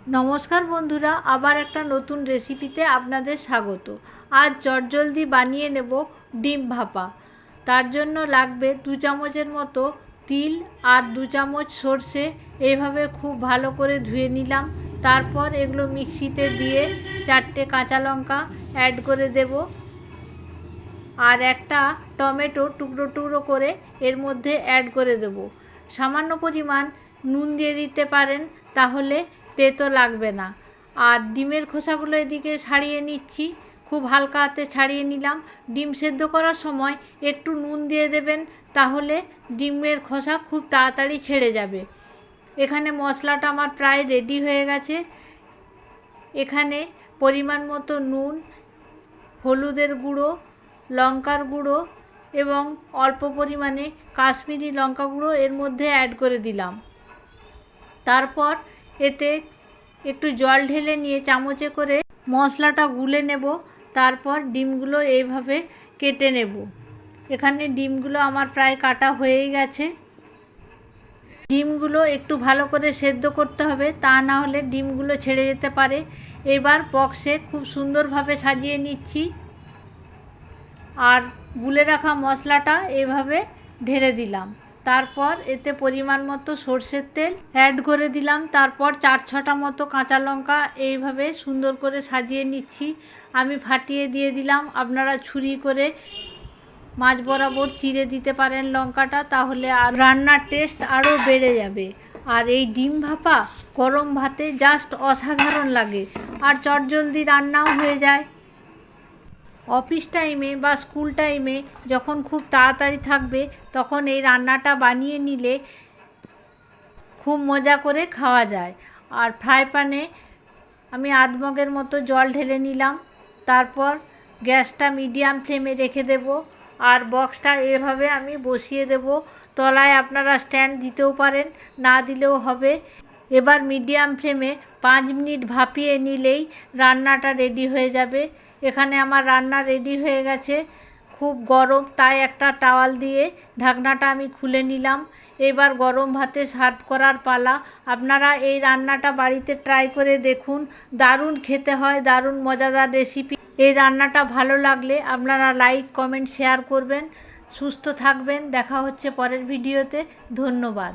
নমস্কার বন্ধুরা, আবার একটা নতুন রেসিপিতে আপনাদের স্বাগত। আজ চটজলদি বানিয়ে নেব ডিম ভাপা। তার জন্য লাগবে 2 চামচের মতো তিল আর 2 চামচ সর্ষে। এইভাবে খুব ভালো করে ধুয়ে নিলাম। তারপর এগুলো মিক্সিতে দিয়ে 4টে কাঁচা লঙ্কা অ্যাড করে দেব আর একটা টমেটো টুকরো টুকরো করে এর মধ্যে অ্যাড করে দেব। সামান্য পরিমাণ নুন দিয়ে দিতে পারেন, তাহলে তেতো লাগবে না। আর ডিমের খোসাগুলো এদিকে ছাড়িয়ে নিচ্ছি, খুব হালকা হাতে ছাড়িয়ে নিলাম। ডিম সেদ্ধ করার সময় একটু নুন দিয়ে দেবেন, তাহলে ডিমের খোসা খুব তাড়াতাড়ি ছেড়ে যাবে। এখানে মশলাটা আমার প্রায় রেডি হয়ে গেছে। এখানে পরিমাণ মতো নুন, হলুদের গুঁড়ো, লঙ্কার গুঁড়ো এবং অল্প পরিমাণে কাশ্মীরি লঙ্কা গুঁড়ো এর মধ্যে অ্যাড করে দিলাম। তারপর এতে একটু জল ঢেলে নিয়ে চামচে করে মশলাটা গুলে নেব। তারপর ডিমগুলো এইভাবে কেটে নেব। এখানে ডিমগুলো আমার প্রায় কাটা হয়েই গেছে। ডিমগুলো একটু ভালো করে সেদ্ধ করতে হবে, তা না হলে ডিমগুলো ছেড়ে যেতে পারে। এবার বক্সে খুব সুন্দরভাবে সাজিয়ে নিচ্ছি আর গুলে রাখা মশলাটা এভাবে ঢেলে দিলাম। তারপর এতে পরিমাণ মতো সর্ষের তেল অ্যাড করে দিলাম। তারপর 4-6টা মতো কাঁচা লঙ্কা এইভাবে সুন্দর করে সাজিয়ে নিচ্ছি। আমি ফাটিয়ে দিয়ে দিলাম, আপনারা ছুরি করে মাঝ বরাবর চিড়ে দিতে পারেন লঙ্কাটা, তাহলে আর রান্নার টেস্ট আরও বেড়ে যাবে। আর এই ডিম ভাপা গরম ভাতে জাস্ট অসাধারণ লাগে আর চটজলদি রান্নাও হয়ে যায়। অফিস টাইমে বা স্কুল টাইমে যখন খুব তাড়াতাড়ি থাকবে, তখন এই রান্নাটা বানিয়ে নিলে খুব মজা করে খাওয়া যায়। আর ফ্রাই প্যানে আমি আধ মগের মতো জল ঢেলে নিলাম। তারপর গ্যাসটা মিডিয়াম ফ্লেমে রেখে দেব আর বক্সটা এভাবে আমি বসিয়ে দেব। তলায় আপনারা স্ট্যান্ড দিতেও পারেন, না দিলেও হবে। এবার মিডিয়াম ফ্লেমে 5 মিনিট ভাপিয়ে নিলেই রান্নাটা রেডি হয়ে যাবে। এখানে আমার রান্না রেডি হয়ে গেছে। খুব গরম, তাই একটা টাওয়াল দিয়ে ঢাকনাটা আমি খুলে নিলাম। এবার গরম ভাতে সার্ভ করার পালা। আপনারা এই রান্নাটা বাড়িতে ট্রাই করে দেখুন, দারুণ খেতে হয়, দারুণ মজাদার রেসিপি। এই রান্নাটা ভালো লাগলে আপনারা লাইক, কমেন্ট, শেয়ার করবেন। সুস্থ থাকবেন। দেখা হচ্ছে পরের ভিডিওতে। ধন্যবাদ।